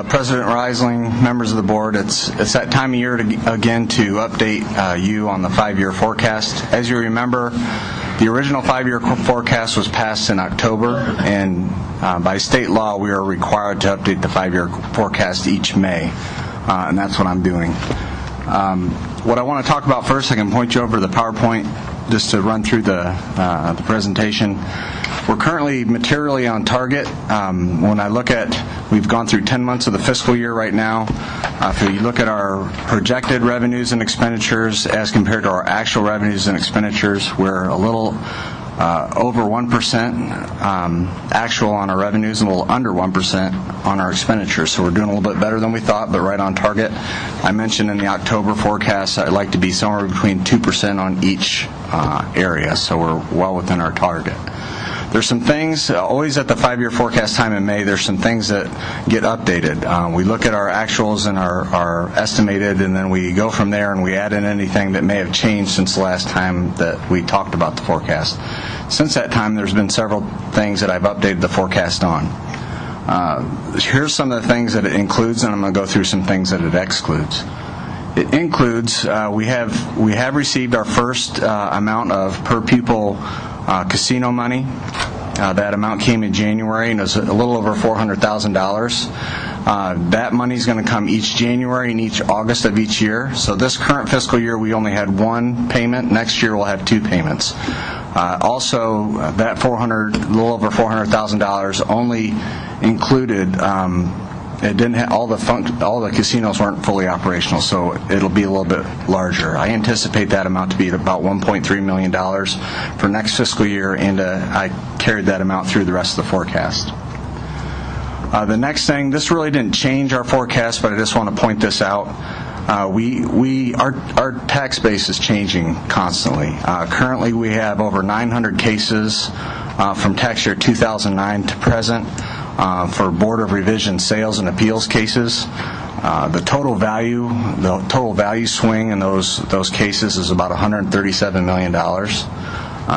President Reisling, members of the board, it's that time of year again to update you on the 5-year forecast. As you remember, the original 5-year forecast was passed in October, and by state law we are required to update the 5-year forecast each May, and that's what I'm doing. What I want to talk about first, I can point you over to the PowerPoint just to run through the presentation. We're currently materially on target. When I look at, we've gone through 10 months of the fiscal year right now. If you look at our projected revenues and expenditures as compared to our actual revenues and expenditures, we're a little over 1% actual on our revenues and a little under 1% on our expenditures. So we're doing a little bit better than we thought, but right on target. I mentioned in the October forecast I'd like to be somewhere between 2% on each area, so we're well within our target. There's some things, always at the 5-year forecast time in May, there's some things that get updated. We look at our actuals and our estimated, and then we go from there and we add in anything that may have changed since the last time that we talked about the forecast. Since that time, there's been several things that I've updated the forecast on. Here's some of the things that it includes, and I'm going to go through some things that it excludes. It includes, we have received our first amount of per pupil casino money. That amount came in January, and it was a little over $400,000. That money is going to come each January and each August of each year. So this current fiscal year, we only had one payment. Next year, we'll have two payments. Also, that little over $400,000 only included. It didn't have, all the casinos weren't fully operational, so it'll be a little bit larger. I anticipate that amount to be at about $1.3 million for next fiscal year, and I carried that amount through the rest of the forecast. The next thing, this really didn't change our forecast, but I just want to point this out. Our tax base is changing constantly. Currently, we have over 900 cases from tax year 2009 to present. For Board of Revision sales and appeals cases. The total value swing in those cases is about $137 million.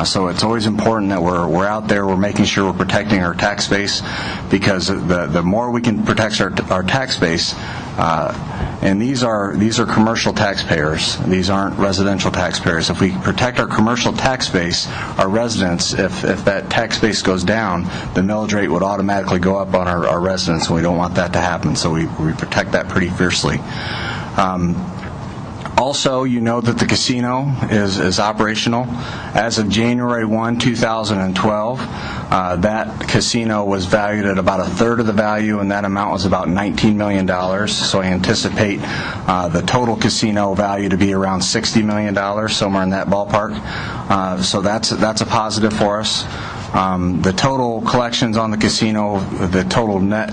So it's always important that we're out there, we're making sure we're protecting our tax base, because the more we can protect our tax base, and these are commercial taxpayers. These aren't residential taxpayers. If we protect our commercial tax base, our residents, if that tax base goes down, the millage rate would automatically go up on our residents, and we don't want that to happen. So we protect that pretty fiercely. Also, you know that the casino is operational. As of January 1, 2012, that casino was valued at about a third of the value, and that amount was about $19 million. So I anticipate the total casino value to be around $60 million, somewhere in that ballpark. So that's a positive for us. The total collections on the casino, the total net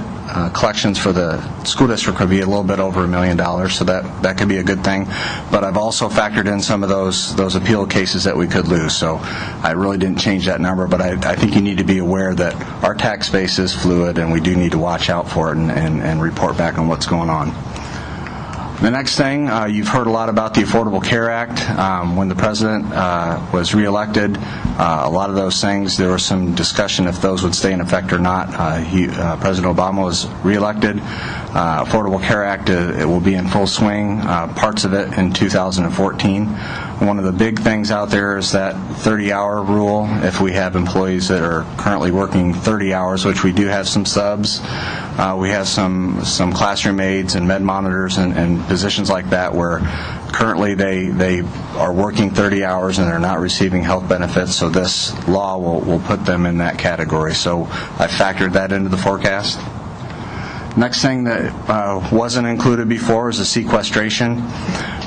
collections for the school district could be a little bit over $1 million, so that could be a good thing. But I've also factored in some of those appeal cases that we could lose, so I really didn't change that number, but I think you need to be aware that our tax base is fluid, and we do need to watch out for it and report back on what's going on. The next thing, you've heard a lot about the Affordable Care Act. When the president was reelected, a lot of those things, there was some discussion if those would stay in effect or not. President Obama was reelected. Affordable Care Act, it will be in full swing, parts of it in 2014. One of the big things out there is that 30-hour rule. If we have employees that are currently working 30 hours, which we do have some subs, we have some classroom aides and med monitors and positions like that where currently they are working 30 hours and they're not receiving health benefits, so this law will put them in that category. So I factored that into the forecast. Next thing that wasn't included before is the sequestration.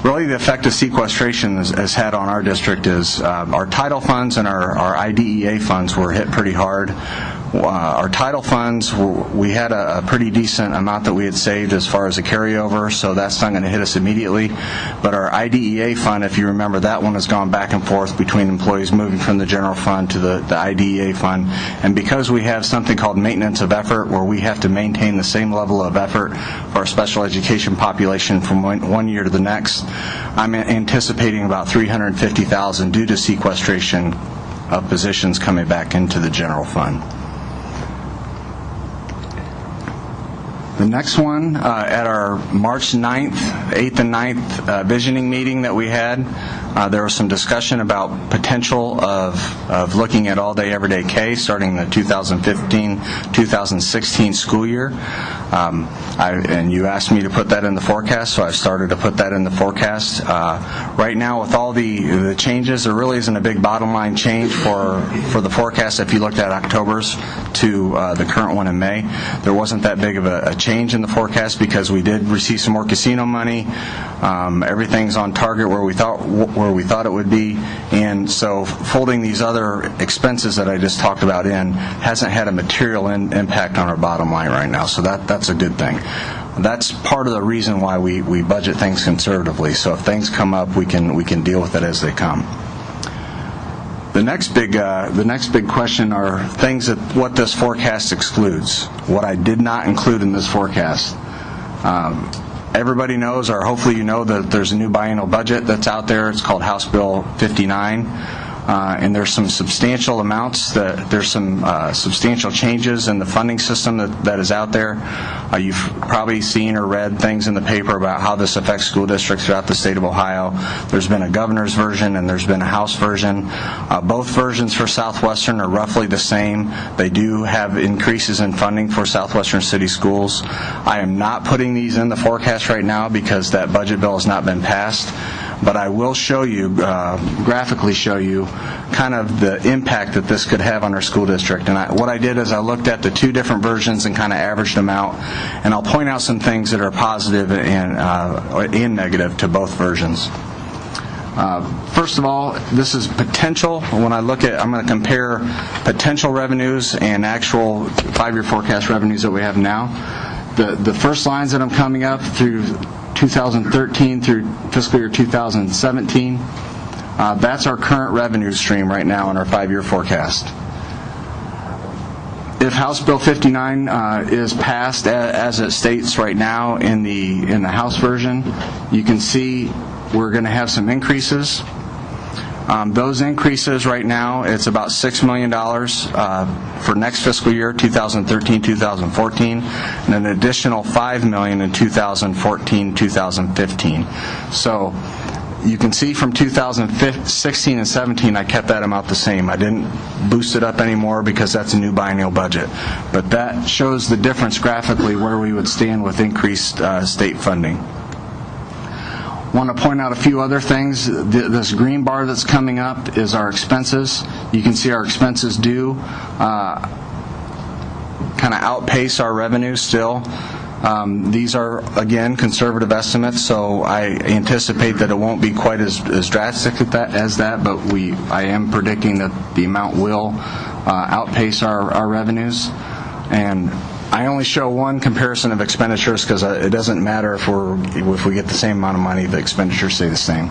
Really, the effect of sequestration has had on our district is our title funds and our IDEA funds were hit pretty hard. Our title funds, we had a pretty decent amount that we had saved as far as a carryover, so that's not going to hit us immediately. But our IDEA fund, if you remember, that one has gone back and forth between employees moving from the general fund to the IDEA fund. And because we have something called maintenance of effort, where we have to maintain the same level of effort for our special education population from one year to the next, I'm anticipating about $350,000 due to sequestration of positions coming back into the general fund. The next one, at our March 9th, 8th and 9th visioning meeting that we had, there was some discussion about potential of looking at all-day, everyday K starting the 2015-2016 school year. And you asked me to put that in the forecast, so I started to put that in the forecast. Right now, with all the changes, there really isn't a big bottom line change for the forecast. If you looked at October's to the current one in May, there wasn't that big of a change in the forecast because we did receive some more casino money. Everything's on target where we thought it would be, and so folding these other expenses that I just talked about in hasn't had a material impact on our bottom line right now. So that's a good thing. That's part of the reason why we budget things conservatively. So if things come up, we can deal with it as they come. The next big question are things what this forecast excludes. What I did not include in this forecast. Everybody knows, or hopefully you know, that there's a new biennial budget that's out there. It's called House Bill 59. And there's some substantial amounts, there's some substantial changes in the funding system that is out there. You've probably seen or read things in the paper about how this affects school districts throughout the state of Ohio. There's been a governor's version and there's been a House version. Both versions for Southwestern are roughly the same. They do have increases in funding for Southwestern city schools. I am not putting these in the forecast right now because that budget bill has not been passed. But I will show you, graphically show you, kind of the impact that this could have on our school district. And what I did is I looked at the two different versions and kind of averaged them out. And I'll point out some things that are positive and negative to both versions. First of all, this is potential. When I look at, I'm going to compare potential revenues and actual 5-year forecast revenues that we have now. The first lines that I'm coming up through 2013 through fiscal year 2017, that's our current revenue stream right now in our 5-year forecast. If House Bill 59 is passed as it states right now in the House version, you can see we're going to have some increases. Those increases right now, it's about $6 million for next fiscal year, 2013-2014, and an additional $5 million in 2014-2015. So you can see from 2016 and 17, I kept that amount the same. I didn't boost it up anymore because that's a new biennial budget. But that shows the difference graphically where we would stand with increased state funding. I want to point out a few other things. This green bar that's coming up is our expenses. You can see our expenses do kind of outpace our revenues still. These are, again, conservative estimates, so I anticipate that it won't be quite as drastic as that, but I am predicting that the amount will outpace our revenues. And I only show one comparison of expenditures because it doesn't matter if we get the same amount of money, the expenditures stay the same.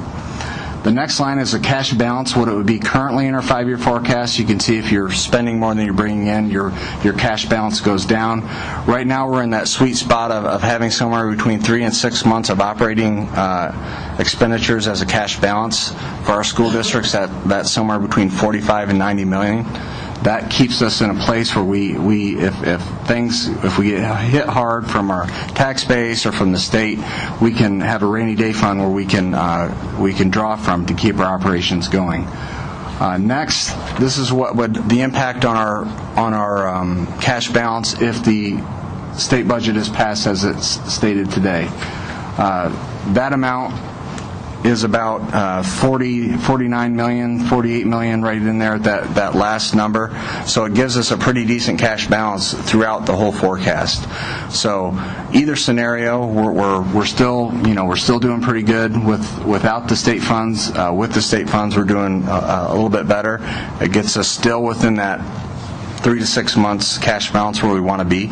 The next line is the cash balance, what it would be currently in our 5-year forecast. You can see if you're spending more than you're bringing in, your cash balance goes down. Right now we're in that sweet spot of having somewhere between 3 and 6 months of operating expenditures as a cash balance. For our school districts, that's somewhere between 45 and 90 million. That keeps us in a place where if we get hit hard from our tax base or from the state, we can have a rainy day fund where we can draw from to keep our operations going. Next, this is what would the impact on our cash balance if the state budget is passed as it's stated today. That amount is about 49 million, 48 million right in there, that last number. So it gives us a pretty decent cash balance throughout the whole forecast. So either scenario, we're still doing pretty good without the state funds. With the state funds, we're doing a little bit better. It gets us still within that 3 to 6 months cash balance where we want to be.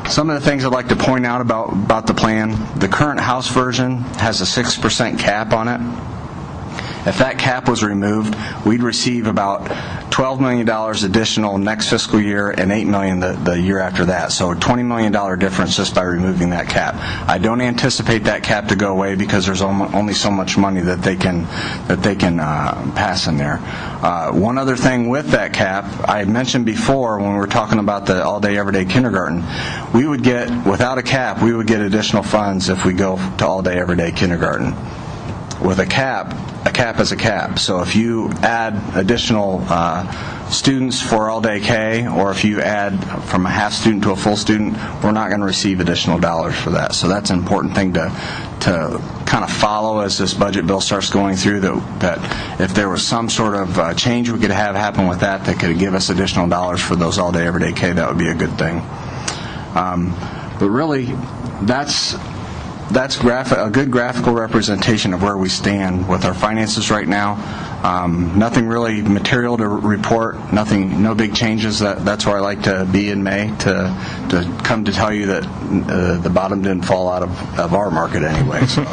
Some of the things I'd like to point out about the plan, the current House version has a 6% cap on it. If that cap was removed, we'd receive about $12 million additional next fiscal year and $8 million the year after that. So a $20 million difference just by removing that cap. I don't anticipate that cap to go away because there's only so much money that they can pass in there. One other thing with that cap, I mentioned before when we were talking about the all-day, everyday kindergarten, we would get, without a cap, we would get additional funds if we go to all-day, everyday kindergarten. With a cap is a cap. So if you add additional students for all-day K, or if you add from a half student to a full student, we're not going to receive additional dollars for that. So that's an important thing to kind of follow as this budget bill starts going through, that if there was some sort of change we could have happen with that could give us additional dollars for those all-day, everyday K, that would be a good thing. But really, that's a good graphical representation of where we stand with our finances right now. Nothing really material to report, no big changes. That's where I like to be in May, to come to tell you that the bottom didn't fall out of our market anyway. So.